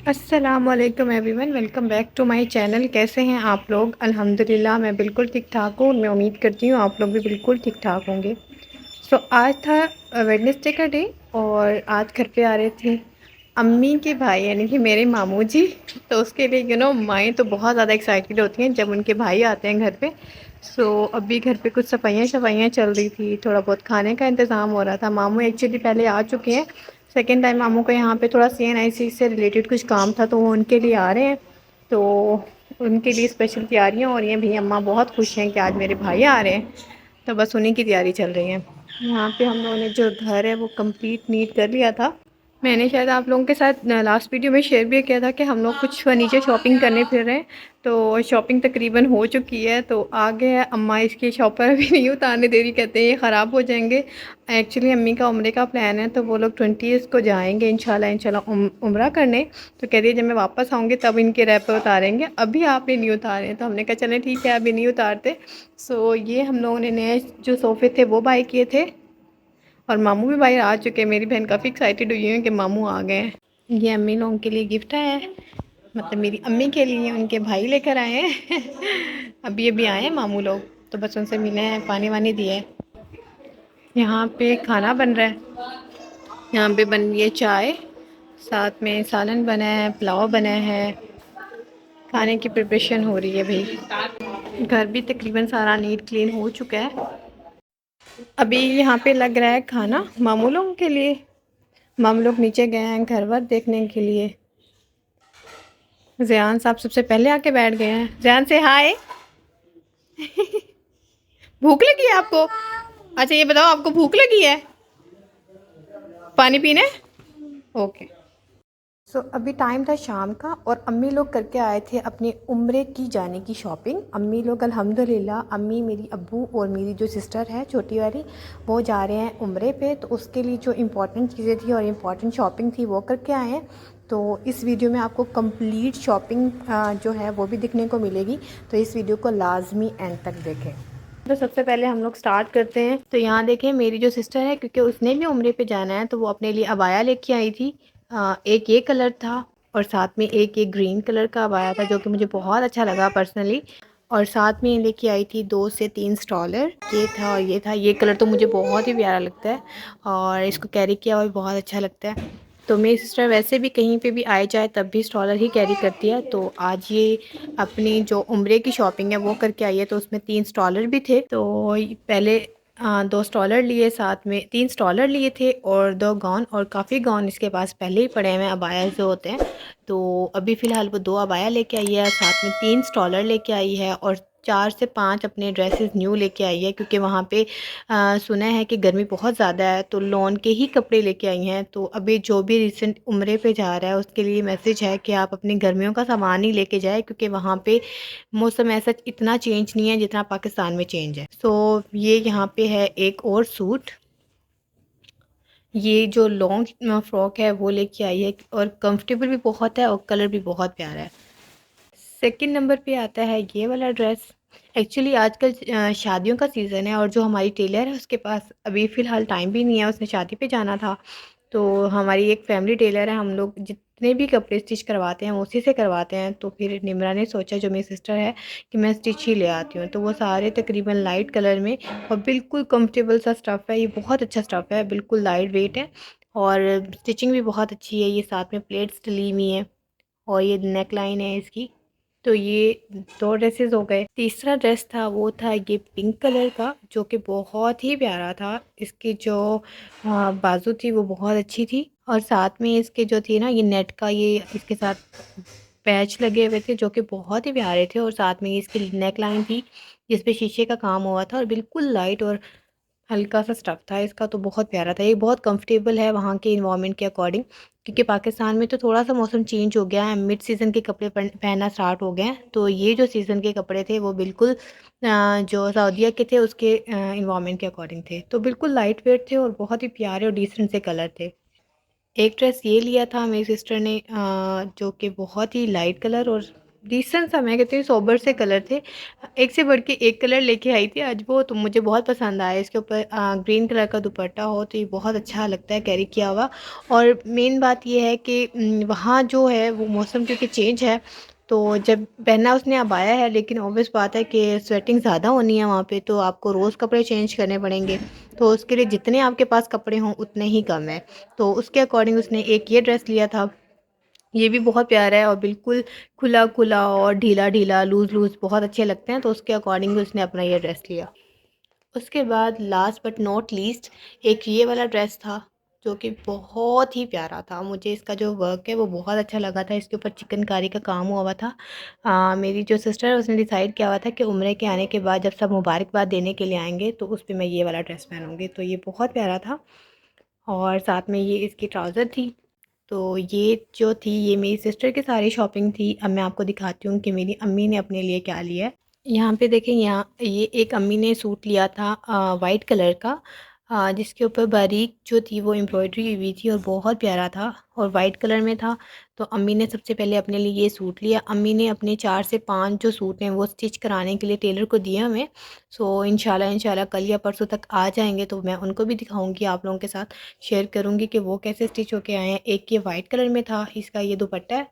अस्सलामुअलैकुम everyone, welcome back to my channel. कैसे हैं आप लोग? अल्हम्दुलिल्लाह मैं बिल्कुल ठीक ठाक हूँ। मैं उम्मीद करती हूँ आप लोग भी बिल्कुल ठीक ठाक होंगे। आज था वेडनेसडे का डे और आज घर पे आ रहे थे अम्मी के भाई यानी कि मेरे मामू जी। तो उसके लिए माएँ तो बहुत ज़्यादा एक्साइटेड होती हैं जब उनके भाई आते हैं घर पे। अभी घर पे कुछ सफाइयाँ चल रही थी, थोड़ा बहुत खाने का इंतज़ाम हो रहा था। मामू एक्चुअली पहले आ चुके हैं, सेकेंड टाइम मामू को यहाँ पे थोड़ा CNIC से रिलेटेड कुछ काम था तो वो उनके लिए आ रहे हैं। तो उनके लिए स्पेशल तैयारियाँ हो रही हैं। भी अम्मा बहुत खुश हैं कि आज मेरे भाई आ रहे हैं, तो बस उन्हीं की तैयारी चल रही है। यहाँ पे हम लोगों ने जो घर है वो कंप्लीट नीट कर लिया था। मैंने शायद आप लोगों के साथ लास्ट वीडियो में शेयर भी किया था कि हम लोग कुछ फर्नीचर शॉपिंग करने फिर रहे हैं। तो शॉपिंग तकरीबन हो चुकी है, तो आगे है अम्मा इसकी शॉपर अभी नहीं उतारने दे रही, कहते हैं ये ख़राब हो जाएंगे। एक्चुअली अम्मी का उम्रे का प्लान है, तो वो लोग 20 को जाएंगे इंशाल्लाह उम्रा करने। तो कह रही है जब मैं वापस आऊँगी तब इनके रैपर उतारेंगे, अभी आपने नहीं उतारे। तो हमने कहा चलें ठीक है, अभी नहीं उतारते। ये हम लोगों ने नए जो सोफ़े थे वो बाय किए थे और मामू भी बाहर आ चुके हैं। मेरी बहन काफ़ी एक्साइटेड हुई है कि मामू आ गए हैं। ये अम्मी लोगों के लिए गिफ्ट आया है, मतलब मेरी अम्मी के लिए उनके भाई लेकर आए हैं। अभी अभी आए हैं मामू लोग, तो बस उनसे मिले हैं, पानी वानी दिए। यहाँ पे खाना बन रहा है, यहाँ पे बन रही है चाय, साथ में सालन बना है, पुलाव बना है, खाने की प्रिपरेशन हो रही है भाई। घर भी तकरीबन सारा नीट क्लीन हो चुका है। अभी यहाँ पे लग रहा है खाना मामू लोगों के लिए। मामू लोग नीचे गए हैं घर वर देखने के लिए। ज़यान साहब सबसे पहले आके बैठ गए हैं। ज़यान से हाय। भूख लगी है आपको? अच्छा ये बताओ, आपको भूख लगी है? पानी पीना है? ओके। अभी टाइम था शाम का और अम्मी लोग करके आए थे अपने उम्रे की जाने की शॉपिंग। अम्मी लोग अल्हम्दुलिल्लाह, अम्मी, मेरी अब्बू और मेरी जो सिस्टर है छोटी वाली, वो जा रहे हैं उम्रे पे। तो उसके लिए जो इम्पोर्टेंट चीज़ें थी और इम्पोर्टेंट शॉपिंग थी वो करके आए हैं। तो इस वीडियो में आपको कंप्लीट शॉपिंग जो है वो भी दिखने को मिलेगी, तो इस वीडियो को लाजमी एंड तक देखें। तो सबसे पहले हम लोग स्टार्ट करते हैं। तो यहाँ देखें मेरी जो सिस्टर है, क्योंकि उसने भी उम्रे पे जाना है, तो वो अपने लिए अबाया लेके आई थी। एक ये कलर था और साथ में एक ये ग्रीन कलर का अबाया था जो कि मुझे बहुत अच्छा लगा पर्सनली। और साथ में लेके आई थी 2 से 3 स्टॉलर, ये था और ये था। ये कलर तो मुझे बहुत ही प्यारा लगता है और इसको कैरी किया हुआ बहुत अच्छा लगता है। तो मेरी सिस्टर वैसे भी कहीं पे भी आए जाए तब भी स्टॉलर ही कैरी करती है। तो आज ये अपनी जो उम्रे की शॉपिंग है वो करके आई है, तो उसमें 3 स्टॉलर भी थे। तो पहले 2 स्टॉलर लिए, साथ में 3 स्टॉलर लिए थे और 2 गाउन, और काफ़ी गाउन इसके पास पहले ही पड़े हुए हैं, अबाया जो होते हैं। तो अभी फ़िलहाल वो 2 अबाया लेके आई है, साथ में 3 स्टॉलर लेके आई है और 4 से 5 अपने ड्रेसेस न्यू लेके आई है, क्योंकि वहाँ पे सुना है कि गर्मी बहुत ज़्यादा है, तो लॉन के ही कपड़े लेके आई हैं। तो अभी जो भी रिसेंट उम्रे पे जा रहा है उसके लिए मैसेज है कि आप अपनी गर्मियों का सामान ही लेके जाए, क्योंकि वहाँ पे मौसम ऐसा इतना चेंज नहीं है जितना पाकिस्तान में चेंज है। ये यहाँ पे है एक और सूट, ये जो लॉन्ग फ्रॉक है वो लेके आई है और कंफर्टेबल भी बहुत है और कलर भी बहुत प्यारा है। सेकंड नंबर पे आता है ये वाला ड्रेस। एक्चुअली आजकल शादियों का सीज़न है और जो हमारी टेलर है उसके पास अभी फ़िलहाल टाइम भी नहीं है, उसने शादी पे जाना था। तो हमारी एक फैमिली टेलर है, हम लोग जितने भी कपड़े स्टिच करवाते हैं वो उसी से करवाते हैं। तो फिर निमरा ने सोचा, जो मेरी सिस्टर है, कि मैं स्टिच ही ले आती हूँ। तो वो सारे तकरीबन लाइट कलर में और बिल्कुल कंफर्टेबल सा स्टफ़ है। ये बहुत अच्छा स्टफ़ है, बिल्कुल लाइट वेट है और स्टिचिंग भी बहुत अच्छी है। ये साथ में प्लेट्स डली हुई हैं और ये नेक लाइन है इसकी। तो ये 2 ड्रेसेस हो गए। तीसरा ड्रेस था वो था ये पिंक कलर का, जो कि बहुत ही प्यारा था। इसकी जो बाजू थी वो बहुत अच्छी थी और साथ में इसके जो थी ना, ये नेट का ये इसके साथ पैच लगे हुए थे जो कि बहुत ही प्यारे थे। और साथ में इसकी नेक लाइन थी जिस पे शीशे का काम हुआ था और बिल्कुल लाइट और हल्का सा स्टफ़ था इसका, तो बहुत प्यारा था। ये बहुत कंफर्टेबल है वहाँ के इन्वायरमेंट के अकॉर्डिंग, क्योंकि पाकिस्तान में तो थोड़ा सा मौसम चेंज हो गया है, मिड सीज़न के कपड़े पहनना स्टार्ट हो गए हैं। तो ये जो सीज़न के कपड़े थे वो बिल्कुल जो सऊदीया के थे उसके इन्वायरमेंट के अकॉर्डिंग थे। तो बिल्कुल लाइट वेट थे और बहुत ही प्यारे और डिसेंट से कलर थे। एक ड्रेस ये लिया था मेरी सिस्टर ने जो कि बहुत ही लाइट कलर और डिसेंट सा, मैं कहती हूँ सोबर से कलर थे। एक से बढ़ के एक कलर लेके आई थी आज वो, तो मुझे बहुत पसंद आया। इसके ऊपर ग्रीन कलर का दुपट्टा हो तो ये बहुत अच्छा लगता है कैरी किया हुआ। और मेन बात ये है कि वहाँ जो है वो मौसम क्योंकि चेंज है, तो जब पहना उसने अब आया है, लेकिन ऑब्वियस बात है कि स्वेटिंग ज़्यादा होनी है वहाँ पे, तो आपको रोज़ कपड़े चेंज करने पड़ेंगे। तो उसके लिए जितने आपके पास कपड़े हों उतने ही कम है। तो उसके अकॉर्डिंग उसने एक ये ड्रेस लिया था। ये भी बहुत प्यारा है और बिल्कुल खुला-खुला और ढीला-ढीला, लूज़-लूज़ बहुत अच्छे लगते हैं, तो उसके अकॉर्डिंग उसने अपना ये ड्रेस लिया। उसके बाद लास्ट बट नॉट लीस्ट एक ये वाला ड्रेस था, जो कि बहुत ही प्यारा था। मुझे इसका जो वर्क है वो बहुत अच्छा लगा था। इसके ऊपर चिकनकारी का काम हुआ हुआ था। मेरी जो सिस्टर है उसने डिसाइड किया हुआ था कि उम्रे के आने के बाद जब सब मुबारकबाद देने के लिए आएँगे तो उस पे मैं ये वाला ड्रेस पहनूँगी। तो ये बहुत प्यारा था और साथ में ये इसकी ट्राउज़र थी। तो ये जो थी ये मेरी सिस्टर की सारी शॉपिंग थी। अब मैं आपको दिखाती हूँ कि मेरी अम्मी ने अपने लिए क्या लिया है। यहाँ पे देखें, यहाँ ये एक अम्मी ने सूट लिया था वाइट कलर का, जिसके ऊपर बारीक जो थी वो एम्ब्रॉयडरी हुई थी और बहुत प्यारा था और वाइट कलर में था। तो अम्मी ने सबसे पहले अपने लिए ये सूट लिया। अम्मी ने अपने 4 से 5 जो सूट हैं वो स्टिच कराने के लिए टेलर को दिए हमें। सो इंशाल्लाह कल या परसों तक आ जाएंगे, तो मैं उनको भी दिखाऊंगी, आप लोगों के साथ शेयर करूंगी कि वो कैसे स्टिच होके आए हैं। एक ये वाइट कलर में था, इसका ये दुपट्टा है,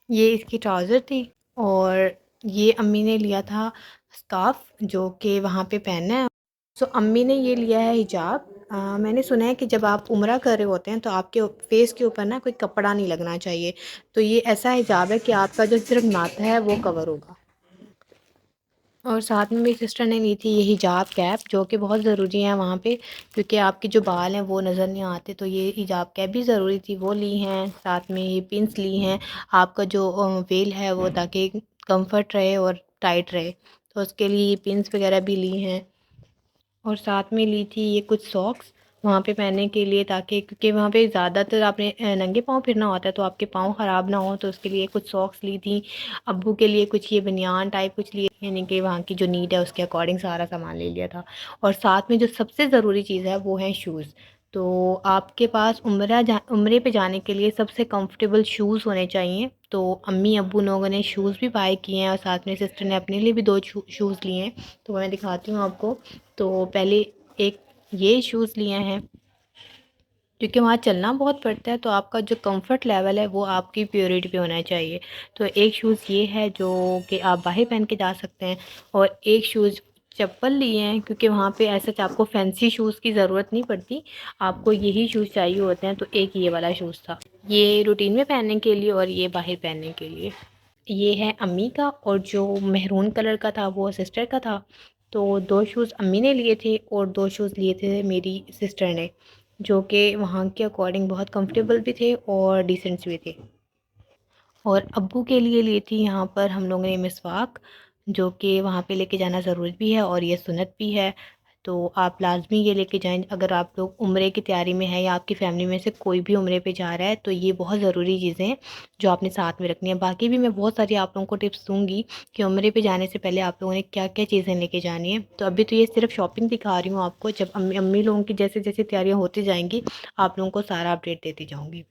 ये इसकी ट्राउज़र थी और ये अम्मी ने लिया था स्कार्फ़ जो कि वहाँ पे पहनना है। सो अम्मी ने ये लिया है हिजाब। मैंने सुना है कि जब आप उम्रा कर रहे होते हैं तो आपके फेस के ऊपर ना कोई कपड़ा नहीं लगना चाहिए। तो ये ऐसा हिजाब है कि आपका जो सिर्फ माथा है वो कवर होगा। और साथ में मेरी सिस्टर ने ली थी ये हिजाब कैप, जो कि बहुत ज़रूरी है वहाँ पे, क्योंकि आपके जो बाल हैं वो नज़र नहीं आते, तो ये हिजाब कैप भी ज़रूरी थी, वो ली हैं। साथ में ये पिन्स ली हैं, आपका जो वेल है वो ताकि कंफर्ट रहे और टाइट रहे, तो उसके लिए ये पिन्स वगैरह भी ली हैं। और साथ में ली थी ये कुछ सॉक्स वहाँ पे पहनने के लिए, ताकि क्योंकि वहाँ पे ज़्यादातर आपने नंगे पाँव फिरना होता है, तो आपके पाँव ख़राब ना हो, तो उसके लिए कुछ सॉक्स ली थी। अब्बू के लिए कुछ ये बनियान टाइप कुछ लिए, यानी कि वहाँ की जो नीड है उसके अकॉर्डिंग सारा सामान ले लिया था। और साथ में जो सबसे ज़रूरी चीज़ है वो है शूज़। तो आपके पास उम्रे पे जाने के लिए सबसे कंफर्टेबल शूज़ होने चाहिए। तो अम्मी अब्बू लोगों ने शूज़ भी बाय किए हैं और साथ में सिस्टर ने अपने लिए भी 2 शूज़ लिए हैं, तो मैं दिखाती हूँ आपको। तो पहले एक ये शूज़ लिए हैं, क्योंकि वहाँ चलना बहुत पड़ता है, तो आपका जो कंफर्ट लेवल है वो आपकी प्योरिटी पे होना चाहिए। तो एक शूज़ ये है जो कि आप बाहर पहन के जा सकते हैं, और एक शूज़ चप्पल लिए हैं, क्योंकि वहाँ पे ऐसा आपको फैंसी शूज़ की ज़रूरत नहीं पड़ती, आपको यही शूज़ चाहिए होते हैं। तो एक ये वाला शूज़ था, ये रूटीन में पहनने के लिए और ये बाहर पहनने के लिए। ये है अम्मी का, और जो मेहरून कलर का था वो सिस्टर का था। तो 2 शूज़ अम्मी ने लिए थे और 2 शूज़ लिए थे मेरी सिस्टर ने, जो कि वहाँ के अकॉर्डिंग बहुत कंफर्टेबल भी थे और डिसेंट भी थे। और अब्बू के लिए थी यहाँ पर हम लोगों ने मिसवाक, जो कि वहाँ पे लेके जाना ज़रूरी भी है और ये सुन्नत भी है। तो आप लाज़मी ये लेके जाएँ, अगर आप लोग उम्रे की तैयारी में हैं या आपकी फ़ैमिली में से कोई भी उम्रे पे जा रहा है, तो ये बहुत ज़रूरी चीज़ें हैं जो आपने साथ में रखनी है। बाकी भी मैं बहुत सारी आप लोगों को टिप्स दूँगी कि उम्रे पे जाने से पहले आप लोगों ने क्या-क्या चीज़ें लेके जानी है। तो अभी तो ये सिर्फ़ शॉपिंग दिखा रही हूँ आपको, जब अम्मी लोगों की जैसे-जैसे तैयारियाँ होती जाएँगी, आप लोगों को सारा अपडेट देती जाऊँगी।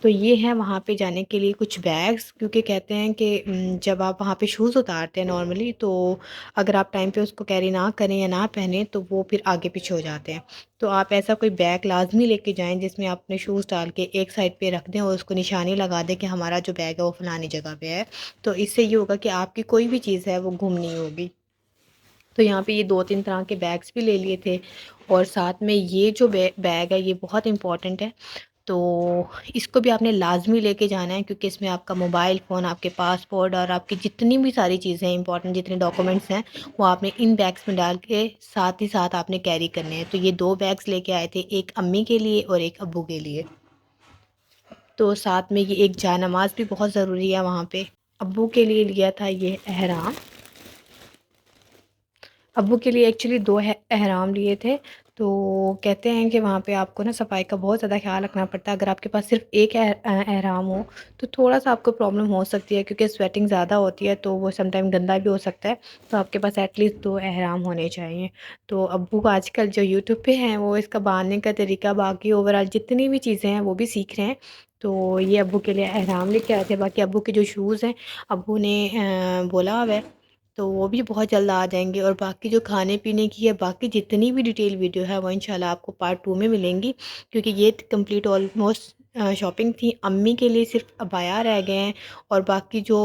तो ये है वहाँ पे जाने के लिए कुछ बैग्स, क्योंकि कहते हैं कि जब आप वहाँ पे शूज़ उतारते हैं नॉर्मली, तो अगर आप टाइम पे उसको कैरी ना करें या ना पहने तो वो फिर आगे पीछे हो जाते हैं। तो आप ऐसा कोई बैग लाज़मी लेके जाएँ जिसमें आप अपने शूज़ डाल के एक साइड पे रख दें और उसको निशानी लगा दें कि हमारा जो बैग है वो फ़लानी जगह पे है। तो इससे ये होगा कि आपकी कोई भी चीज़ है वो गुम नहीं होगी। तो यहाँ पे ये 2-3 तरह के बैग्स भी ले लिए थे, और साथ में ये जो बैग है ये बहुत इम्पोर्टेंट है। तो इसको भी आपने लाज़मी लेके जाना है, क्योंकि इसमें आपका मोबाइल फ़ोन, आपके पासपोर्ट और आपकी जितनी भी सारी चीज़ें हैं इंपॉर्टेंट, जितने डॉक्यूमेंट्स हैं वो आपने इन बैग्स में डाल के साथ ही साथ आपने कैरी करने हैं। तो ये 2 बैग्स लेके आए थे, एक अम्मी के लिए और एक अब्बू के लिए। तो साथ में ये एक जानमाज़ भी बहुत ज़रूरी है वहाँ पे। अब्बू के लिए लिया था ये एहराम। अब्बू के लिए एक्चुअली 2 एहराम लिए थे। तो कहते हैं कि वहाँ पे आपको ना सफाई का बहुत ज़्यादा ख़्याल रखना पड़ता है। अगर आपके पास सिर्फ़ एक एहराम हो तो थोड़ा-सा आपको प्रॉब्लम हो सकती है, क्योंकि स्वेटिंग ज़्यादा होती है तो वो समटाइम गंदा भी हो सकता है। तो आपके पास एटलीस्ट 2 एहराम होने चाहिए। तो अब्बू का आजकल जो यूट्यूब पे हैं वो इसका बाँधने का तरीका, बाकी ओवरऑल जितनी भी चीज़ें हैं वो भी सीख रहे हैं। तो ये अब्बू के लिए एहराम लेके आए थे। बाकी अब्बू के जो शूज़ हैं अब्बू ने बोला हुआ है, तो वो भी बहुत जल्द आ जाएंगे। और बाकी जो खाने पीने की है, बाकी जितनी भी डिटेल वीडियो है वो इंशाल्लाह आपको पार्ट 2 में मिलेंगी, क्योंकि ये कंप्लीट ऑलमोस्ट शॉपिंग थी। अम्मी के लिए सिर्फ अबाया रह गए हैं, और बाकी जो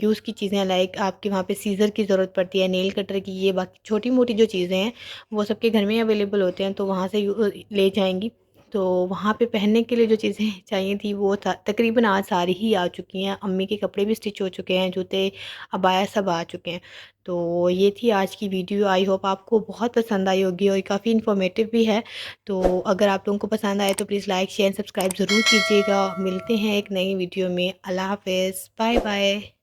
यूज़ की चीज़ें लाइक आपके वहाँ पे सीज़र की ज़रूरत पड़ती है, नेल कटर की, ये बाकी छोटी मोटी जो चीज़ें हैं वो सबके घर में अवेलेबल होते हैं, तो वहाँ से ले जाएंगी। तो वहाँ पे पहनने के लिए जो चीज़ें चाहिए थी वो तकरीबन आज सारी ही आ चुकी हैं। अम्मी के कपड़े भी स्टिच हो चुके हैं, जूते अबाया सब आ चुके हैं। तो ये थी आज की वीडियो। आई होप आपको बहुत पसंद आई होगी और काफ़ी इन्फॉर्मेटिव भी है। तो अगर आप लोगों को पसंद आए तो प्लीज़ लाइक शेयर सब्सक्राइब ज़रूर कीजिएगा। मिलते हैं एक नई वीडियो में। अल्लाह हाफ़िज़, बाय बाय।